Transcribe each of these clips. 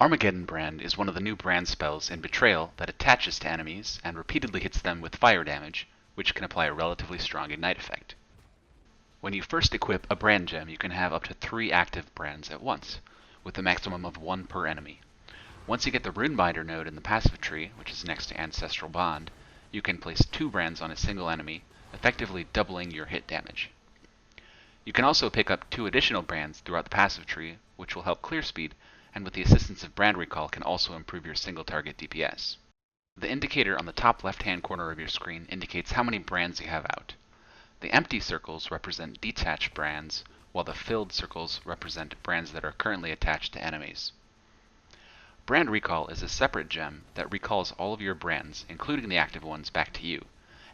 Armageddon Brand is one of the new brand spells in Betrayal that attaches to enemies and repeatedly hits them with fire damage, which can apply a relatively strong ignite effect. When you first equip a brand gem, you can have up to 3 active brands at once, with a maximum of 1 per enemy. Once you get the Runebinder node in the passive tree, which is next to Ancestral Bond, you can place 2 brands on a single enemy, effectively doubling your hit damage. You can also pick up 2 additional brands throughout the passive tree, which will help clear speed, and with the assistance of brand recall can also improve your single target DPS. The indicator on the top left-hand corner of your screen indicates how many brands you have out. The empty circles represent detached brands, while the filled circles represent brands that are currently attached to enemies. Brand Recall is a separate gem that recalls all of your brands, including the active ones, back to you,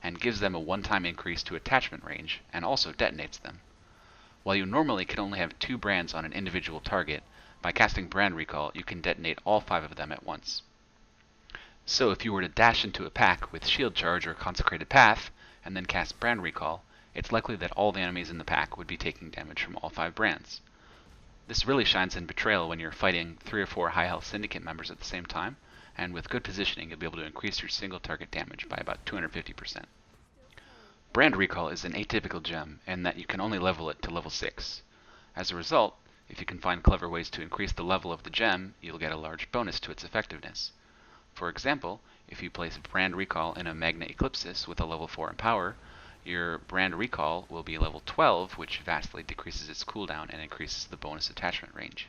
and gives them a one-time increase to attachment range, and also detonates them. While you normally can only have 2 brands on an individual target, by casting Brand Recall, you can detonate all 5 of them at once. So if you were to dash into a pack with Shield Charge or Consecrated Path, and then cast Brand Recall, it's likely that all the enemies in the pack would be taking damage from all 5 brands. This really shines in Betrayal when you're fighting 3 or 4 high health Syndicate members at the same time, and with good positioning you'll be able to increase your single target damage by about 250%. Brand Recall is an atypical gem in that you can only level it to level 6. As a result, if you can find clever ways to increase the level of the gem, you'll get a large bonus to its effectiveness. For example, if you place Brand Recall in a Magna Eclipsis with a level 4 in power, your Brand Recall will be level 12, which vastly decreases its cooldown and increases the bonus attachment range.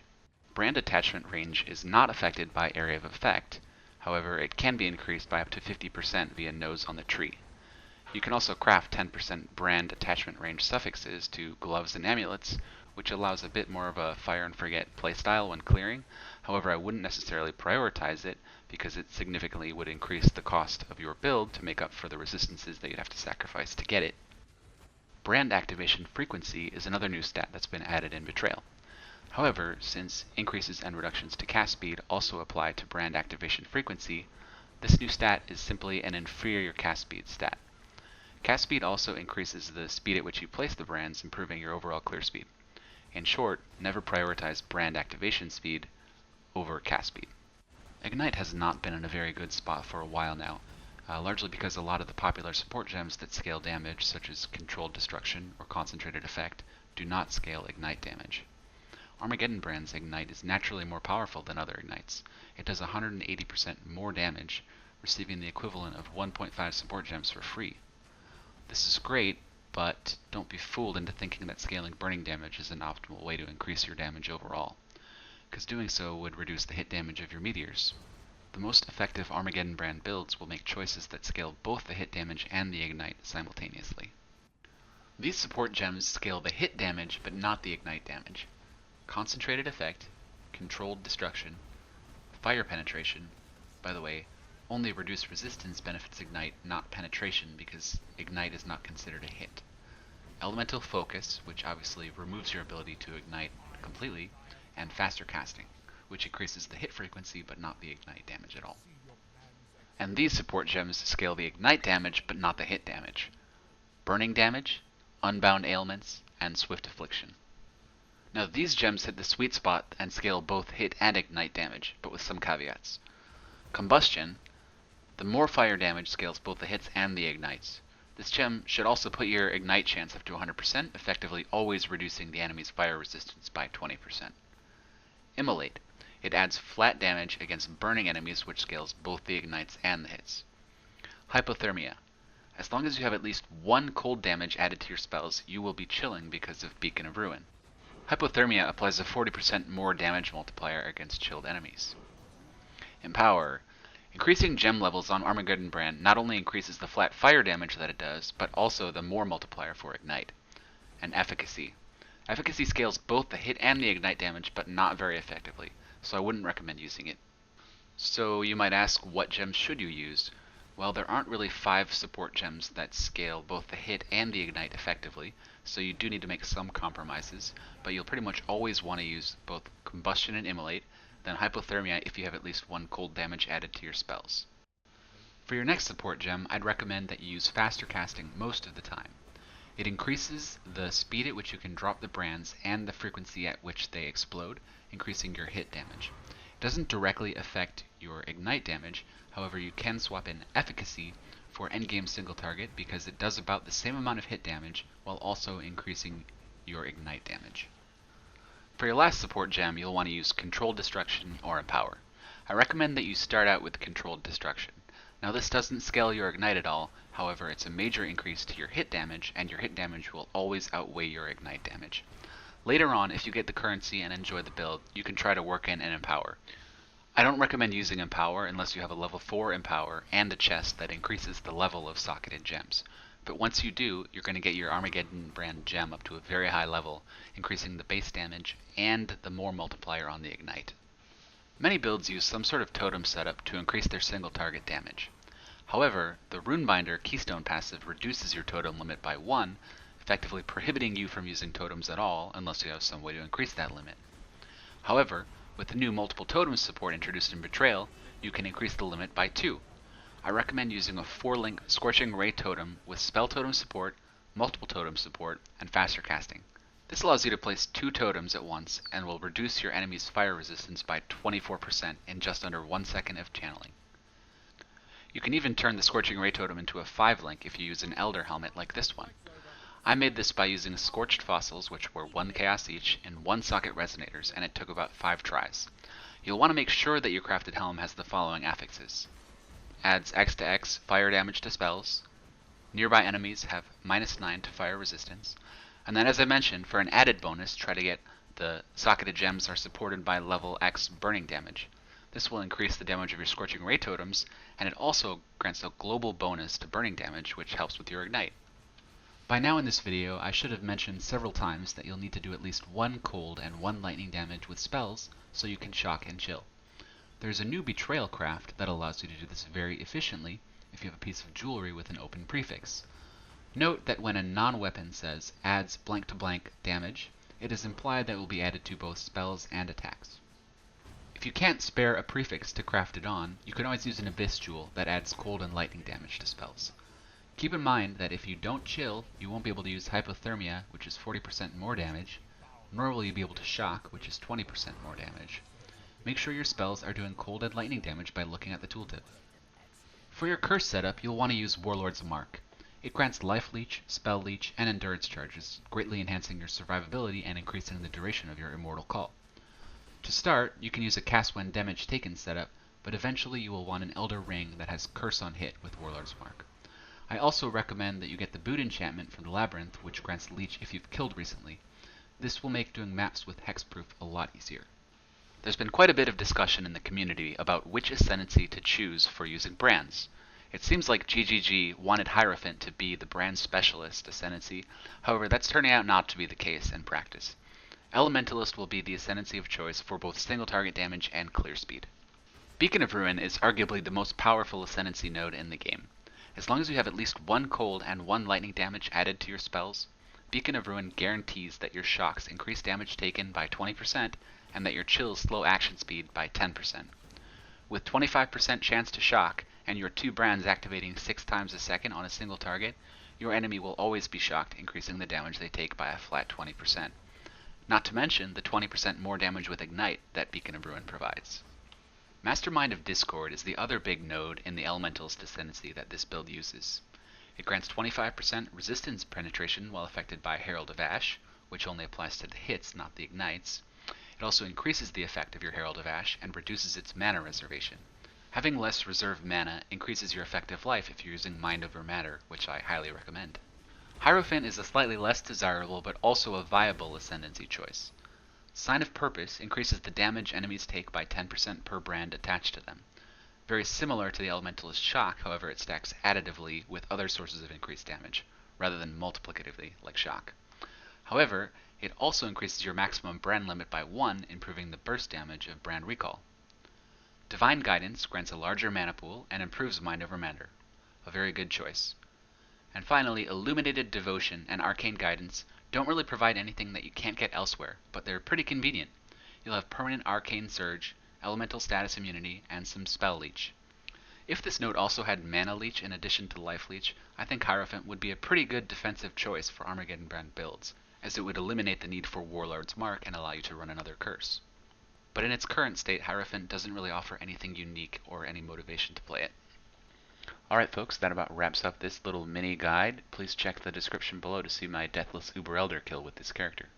Brand attachment range is not affected by area of effect, however it can be increased by up to 50% via nodes on the tree. You can also craft 10% brand attachment range suffixes to gloves and amulets, which allows a bit more of a fire and forget playstyle when clearing. However, I wouldn't necessarily prioritize it because it significantly would increase the cost of your build to make up for the resistances that you'd have to sacrifice to get it. Brand activation frequency is another new stat that's been added in Betrayal. However, since increases and reductions to cast speed also apply to brand activation frequency, this new stat is simply an inferior cast speed stat. Cast speed also increases the speed at which you place the brands, improving your overall clear speed. In short, never prioritize brand activation speed over cast speed. Ignite has not been in a very good spot for a while now, largely because a lot of the popular support gems that scale damage, such as Controlled Destruction or Concentrated Effect, do not scale Ignite damage. Armageddon Brand's Ignite is naturally more powerful than other Ignites. It does 180% more damage, receiving the equivalent of 1.5 support gems for free. This is great, but don't be fooled into thinking that scaling burning damage is an optimal way to increase your damage overall, because doing so would reduce the hit damage of your meteors. The most effective Armageddon Brand builds will make choices that scale both the hit damage and the ignite simultaneously. These support gems scale the hit damage but not the ignite damage. Concentrated Effect, Controlled Destruction, Fire Penetration, by the way, only reduced resistance benefits ignite, not penetration, because ignite is not considered a hit. Elemental Focus, which obviously removes your ability to ignite completely, and Faster Casting, which increases the hit frequency but not the ignite damage at all. And these support gems scale the ignite damage but not the hit damage. Burning Damage, Unbound Ailments, and Swift Affliction. Now these gems hit the sweet spot and scale both hit and ignite damage, but with some caveats. Combustion, the more fire damage scales both the hits and the ignites. This gem should also put your ignite chance up to 100%, effectively always reducing the enemy's fire resistance by 20%. Immolate, it adds flat damage against burning enemies, which scales both the ignites and the hits. Hypothermia, as long as you have at least 1 cold damage added to your spells, you will be chilling because of Beacon of Ruin. Hypothermia applies a 40% more damage multiplier against chilled enemies. Empower, increasing gem levels on Armageddon Brand not only increases the flat fire damage that it does, but also the more multiplier for ignite. And Efficacy. Efficacy scales both the hit and the ignite damage, but not very effectively, so I wouldn't recommend using it. So you might ask, what gems should you use? Well, there aren't really 5 support gems that scale both the hit and the ignite effectively, so you do need to make some compromises, but you'll pretty much always want to use both Combustion and Immolate, then Hypothermia if you have at least 1 cold damage added to your spells. For your next support gem, I'd recommend that you use Faster Casting most of the time. It increases the speed at which you can drop the brands and the frequency at which they explode, increasing your hit damage. doesn't directly affect your ignite damage, however you can swap in efficacy for endgame single target because it does about the same amount of hit damage while also increasing your ignite damage. For your last support gem, you'll want to use Controlled Destruction or Empower. I recommend that you start out with Controlled Destruction. Now this doesn't scale your ignite at all, however it's a major increase to your hit damage, and your hit damage will always outweigh your ignite damage. Later on, if you get the currency and enjoy the build, you can try to work in an Empower. I don't recommend using Empower unless you have a level 4 Empower and a chest that increases the level of socketed gems. But once you do, you're going to get your Armageddon Brand gem up to a very high level, increasing the base damage and the more multiplier on the ignite. Many builds use some sort of totem setup to increase their single target damage. However, the Runebinder Keystone passive reduces your totem limit by 1, effectively prohibiting you from using totems at all unless you have some way to increase that limit. However, with the new multiple totems support introduced in Betrayal, you can increase the limit by 2. I recommend using a 4-link Scorching Ray totem with spell totem support, multiple totem support, and faster casting. This allows you to place 2 totems at once and will reduce your enemy's fire resistance by 24% in just under 1 second of channeling. You can even turn the Scorching Ray totem into a 5-link if you use an Elder helmet like this one. I made this by using Scorched Fossils, which were 1 chaos each, and 1 socket resonators, and it took about 5 tries. You'll want to make sure that your crafted helm has the following affixes. Adds X to X fire damage to spells. Nearby enemies have -9 to fire resistance. And then, as I mentioned, for an added bonus, try to get the socketed gems are supported by level X burning damage. This will increase the damage of your Scorching Ray totems, and it also grants a global bonus to burning damage, which helps with your ignite. By now in this video, I should have mentioned several times that you'll need to do at least 1 cold and 1 lightning damage with spells so you can shock and chill. There's a new Betrayal craft that allows you to do this very efficiently if you have a piece of jewelry with an open prefix. Note that when a non-weapon says adds blank to blank damage, it is implied that it will be added to both spells and attacks. If you can't spare a prefix to craft it on, you can always use an Abyss Jewel that adds cold and lightning damage to spells. Keep in mind that if you don't chill, you won't be able to use Hypothermia, which is 40% more damage, nor will you be able to shock, which is 20% more damage. Make sure your spells are doing cold and lightning damage by looking at the tooltip. For your curse setup, you'll want to use Warlord's Mark. It grants Life Leech, Spell Leech, and Endurance charges, greatly enhancing your survivability and increasing the duration of your Immortal Call. To start, you can use a Cast When Damage Taken setup, but eventually you will want an Elder Ring that has Curse on Hit with Warlord's Mark. I also recommend that you get the Boot enchantment from the Labyrinth, which grants Leech if you've killed recently. This will make doing maps with Hexproof a lot easier. There's been quite a bit of discussion in the community about which Ascendancy to choose for using brands. It seems like GGG wanted Hierophant to be the brand specialist Ascendancy, however that's turning out not to be the case in practice. Elementalist will be the Ascendancy of choice for both single target damage and clear speed. Beacon of Ruin is arguably the most powerful Ascendancy node in the game. As long as you have at least 1 cold and 1 lightning damage added to your spells, Beacon of Ruin guarantees that your shocks increase damage taken by 20% and that your chills slow action speed by 10%. With 25% chance to shock and your 2 brands activating 6 times a second on a single target, your enemy will always be shocked, increasing the damage they take by a flat 20%. Not to mention the 20% more damage with Ignite that Beacon of Ruin provides. Mastermind of Discord is the other big node in the Elementalist Ascendancy that this build uses. It grants 25% resistance penetration while affected by Herald of Ash, which only applies to the hits, not the ignites. It also increases the effect of your Herald of Ash and reduces its mana reservation. Having less reserved mana increases your effective life if you're using Mind over Matter, which I highly recommend. Hierophant is a slightly less desirable but also a viable Ascendancy choice. Sign of Purpose increases the damage enemies take by 10% per brand attached to them. Very similar to the Elementalist Shock, however it stacks additively with other sources of increased damage, rather than multiplicatively like Shock. However, it also increases your maximum brand limit by 1, improving the burst damage of brand recall. Divine Guidance grants a larger mana pool and improves Mind over Matter. A very good choice. And finally, Illuminated Devotion and Arcane Guidance don't really provide anything that you can't get elsewhere, but they're pretty convenient. You'll have permanent Arcane Surge, Elemental Status Immunity, and some Spell Leech. If this node also had Mana Leech in addition to Life Leech, I think Hierophant would be a pretty good defensive choice for Armageddon Brand builds, as it would eliminate the need for Warlord's Mark and allow you to run another curse. but in its current state, Hierophant doesn't really offer anything unique or any motivation to play it. Alright folks, that about wraps up this little mini guide. Please check the description below to see my Deathless Uber Elder kill with this character.